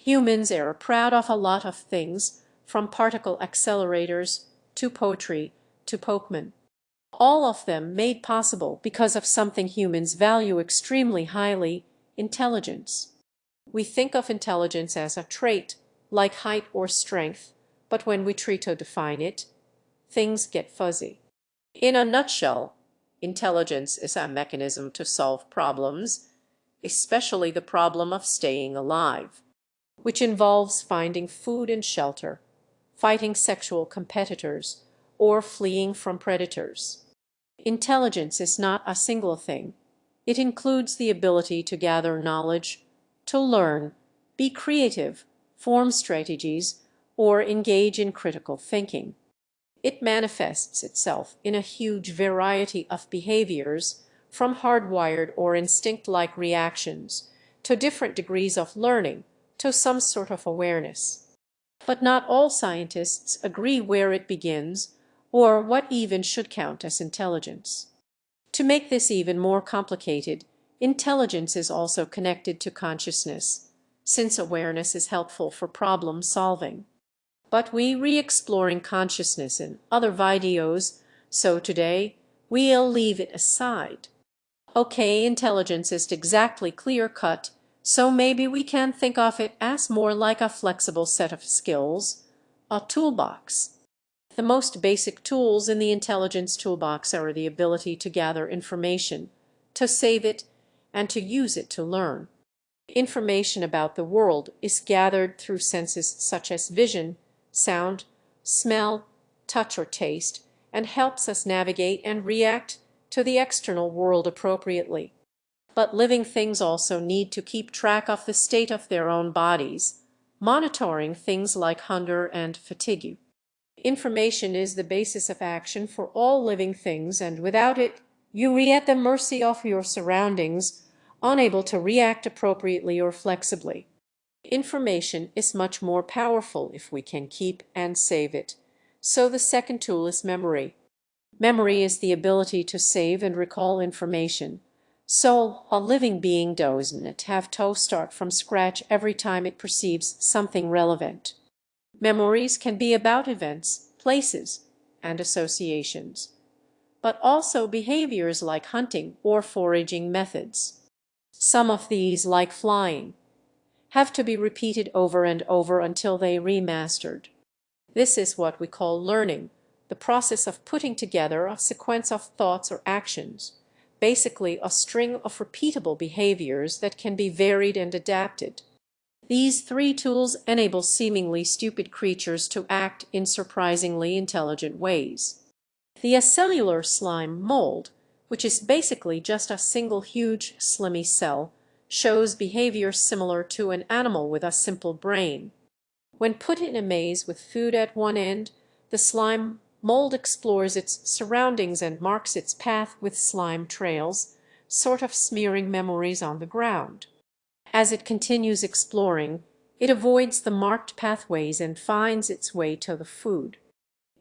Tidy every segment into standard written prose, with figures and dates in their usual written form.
Humans are proud of a lot of things, from particle accelerators to poetry to Pokemon. All of them made possible because of something humans value extremely highly: intelligence. We think of intelligence as a trait, like height or strength, but when we try to define it, things get fuzzy. In a nutshell, intelligence is a mechanism to solve problems, especially the problem of staying alive, which involves finding food and shelter, fighting sexual competitors, or fleeing from predators. Intelligence is not a single thing. It includes the ability to gather knowledge, to learn, be creative, form strategies, or engage in critical thinking. It manifests itself in a huge variety of behaviors, from hardwired or instinct-like reactions to different degrees of learning to some sort of awareness. But not all scientists agree where it begins or what even should count as intelligence. To make this even more complicated, intelligence is also connected to consciousness, since awareness is helpful for problem solving. But we re-exploring consciousness in other videos, so today we'll leave it aside. Okay, intelligence isn't exactly clear-cut, so maybe we can think of it as more like a flexible set of skills, a toolbox. The most basic tools in the intelligence toolbox are the ability to gather information, to save it, and to use it to learn. Information about the world is gathered through senses such as vision, sound, smell, touch, or taste, and helps us navigate and react to the external world appropriately. But living things also need to keep track of the state of their own bodies, monitoring things like hunger and fatigue. Information is the basis of action for all living things, and without it, you are at the mercy of your surroundings, unable to react appropriately or flexibly. Information is much more powerful if we can keep and save it. So the second tool is memory. Memory is the ability to save and recall information. So a living being doesn't have to start from scratch every time it perceives something relevant. Memories can be about events, places, and associations, but also behaviors like hunting or foraging methods. Some of these, like flying, have to be repeated over and over until they remastered. This is what we call learning, the process of putting together a sequence of thoughts or actions, basically a string of repeatable behaviors that can be varied and adapted. These three tools enable seemingly stupid creatures to act in surprisingly intelligent ways. The acellular slime mold, which is basically just a single huge slimy cell, shows behavior similar to an animal with a simple brain. When put in a maze with food at one end, the slime mold explores its surroundings and marks its path with slime trails, sort of smearing memories on the ground. As it continues exploring, it avoids the marked pathways and finds its way to the food.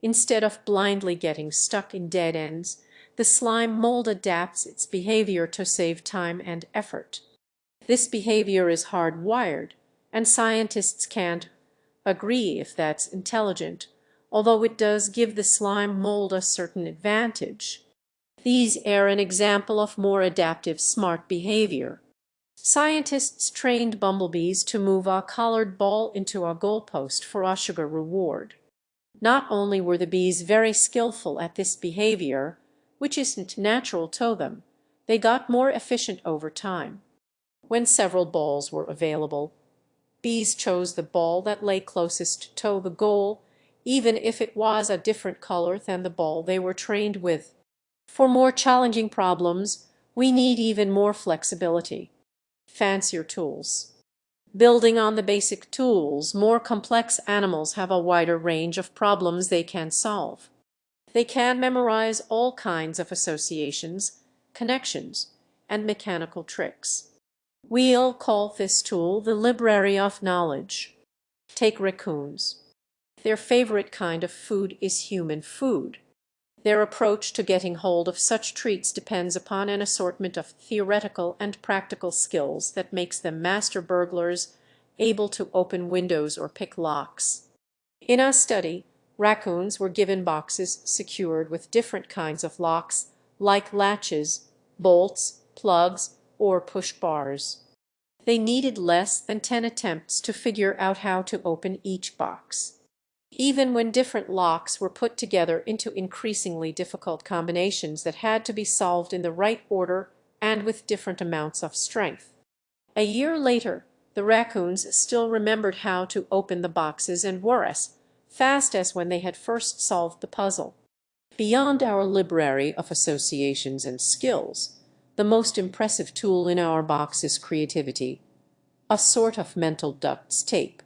Instead of blindly getting stuck in dead ends, the slime mold adapts its behavior to save time and effort. This behavior is hardwired, and scientists can't agree if that's intelligent, although it does give the slime mold a certain advantage. These are an example of more adaptive smart behavior. Scientists trained bumblebees to move a colored ball into a goalpost for a sugar reward. Not only were the bees very skillful at this behavior, which isn't natural to them, they got more efficient over time. When several balls were available, bees chose the ball that lay closest to the goal, even if it was a different color than the ball they were trained with. For more challenging problems, we need even more flexibility. Fancier tools. Building on the basic tools, more complex animals have a wider range of problems they can solve. They can memorize all kinds of associations, connections, and mechanical tricks. We'll call this tool the library of knowledge. Take raccoons. Their favorite kind of food is human food. Their approach to getting hold of such treats depends upon an assortment of theoretical and practical skills that makes them master burglars able to open windows or pick locks. In our study, raccoons were given boxes secured with different kinds of locks, like latches, bolts, plugs, or push bars. They needed less than 10 attempts to figure out how to open each box. Even when different locks were put together into increasingly difficult combinations that had to be solved in the right order and with different amounts of strength. A year later, the raccoons still remembered how to open the boxes and were as fast as when they had first solved the puzzle. Beyond our library of associations and skills, the most impressive tool in our box is creativity, a sort of mental duct tape.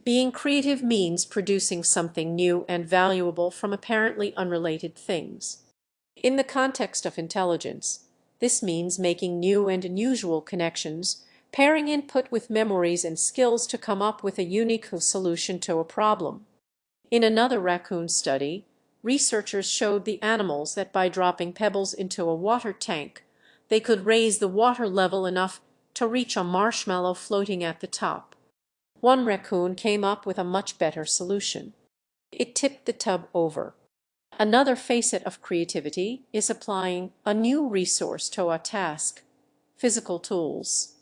Being creative means producing something new and valuable from apparently unrelated things. In the context of intelligence, this means making new and unusual connections, pairing input with memories and skills to come up with a unique solution to a problem. In another raccoon study, researchers showed the animals that by dropping pebbles into a water tank, they could raise the water level enough to reach a marshmallow floating at the top. One raccoon came up with a much better solution. It tipped the tub over. Another facet of creativity is applying a new resource to a task: physical tools.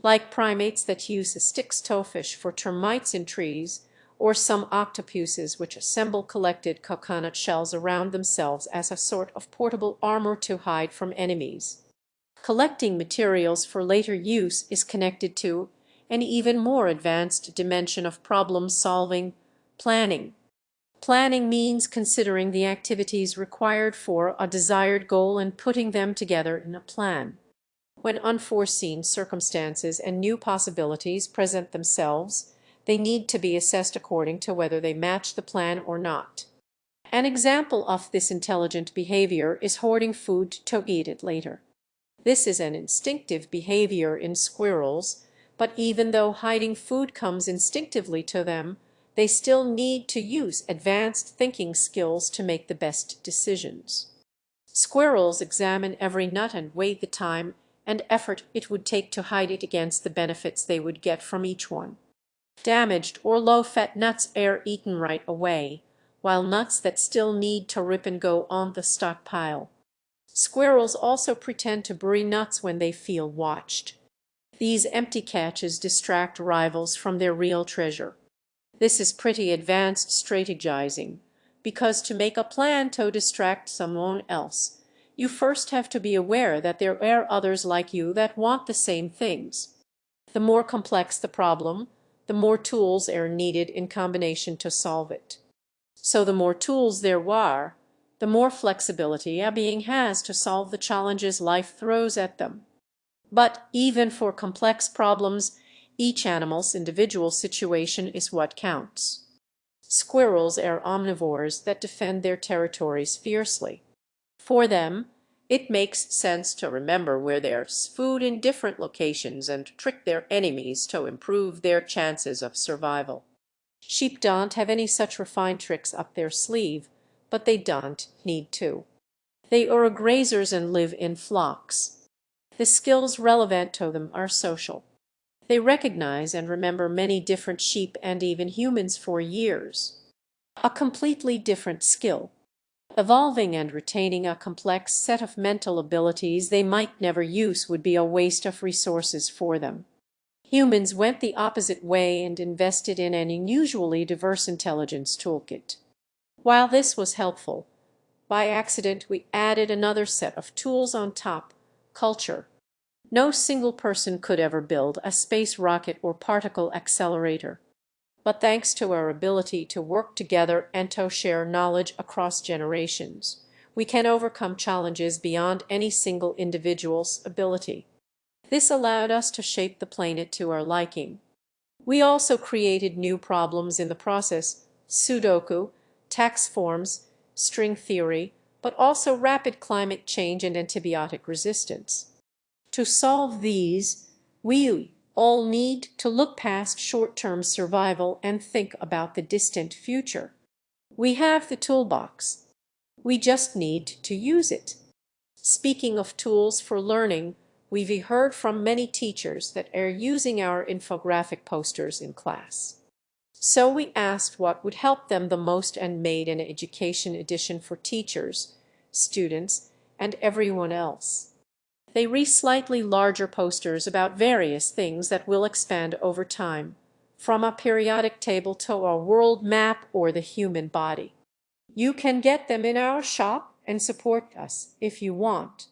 Like primates that use a stick-toefish for termites in trees, or some octopuses which assemble collected coconut shells around themselves as a sort of portable armor to hide from enemies. Collecting materials for later use is connected to an even more advanced dimension of problem-solving: planning. Planning means considering the activities required for a desired goal and putting them together in a plan. When unforeseen circumstances and new possibilities present themselves, they need to be assessed according to whether they match the plan or not. An example of this intelligent behavior is hoarding food to eat it later. This is an instinctive behavior in squirrels, but even though hiding food comes instinctively to them, they still need to use advanced thinking skills to make the best decisions. Squirrels examine every nut and weigh the time and effort it would take to hide it against the benefits they would get from each one. Damaged or low-fat nuts are eaten right away, while nuts that still need to ripen go on the stockpile. Squirrels also pretend to bury nuts when they feel watched. These empty catches distract rivals from their real treasure. This is pretty advanced strategizing, because to make a plan to distract someone else, you first have to be aware that there are others like you that want the same things. The more complex the problem, the more tools are needed in combination to solve it. So the more tools there are, the more flexibility a being has to solve the challenges life throws at them. But even for complex problems, each animal's individual situation is what counts. Squirrels are omnivores that defend their territories fiercely. For them, it makes sense to remember where there's food in different locations and trick their enemies to improve their chances of survival. Sheep don't have any such refined tricks up their sleeve, but they don't need to. They are grazers and live in flocks. The skills relevant to them are social. They recognize and remember many different sheep and even humans for years. A completely different skill. Evolving and retaining a complex set of mental abilities they might never use would be a waste of resources for them. Humans went the opposite way and invested in an unusually diverse intelligence toolkit. While this was helpful, by accident we added another set of tools on top: culture. No single person could ever build a space rocket or particle accelerator. But thanks to our ability to work together and to share knowledge across generations, we can overcome challenges beyond any single individual's ability. This allowed us to shape the planet to our liking. We also created new problems in the process: Sudoku, tax forms, string theory, but also rapid climate change and antibiotic resistance. To solve these, we all need to look past short-term survival and think about the distant future. We have the toolbox. We just need to use it. Speaking of tools for learning, We've heard from many teachers that are using our infographic posters in class. So we asked what would help them the most and made an education edition for teachers, students, and everyone else. They read slightly larger posters about various things that will expand over time, from a periodic table to a world map or the human body. You can get them in our shop and support us if you want.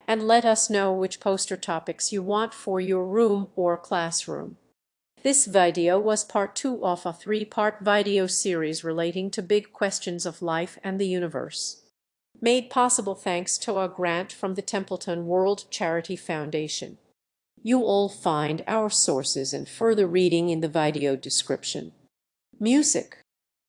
And let us know which poster topics you want for your room or classroom. This video was part 2 of a 3-part video series relating to big questions of life and the universe. Made possible thanks to a grant from the Templeton World Charity Foundation. You'll find our sources and further reading in the video description. Music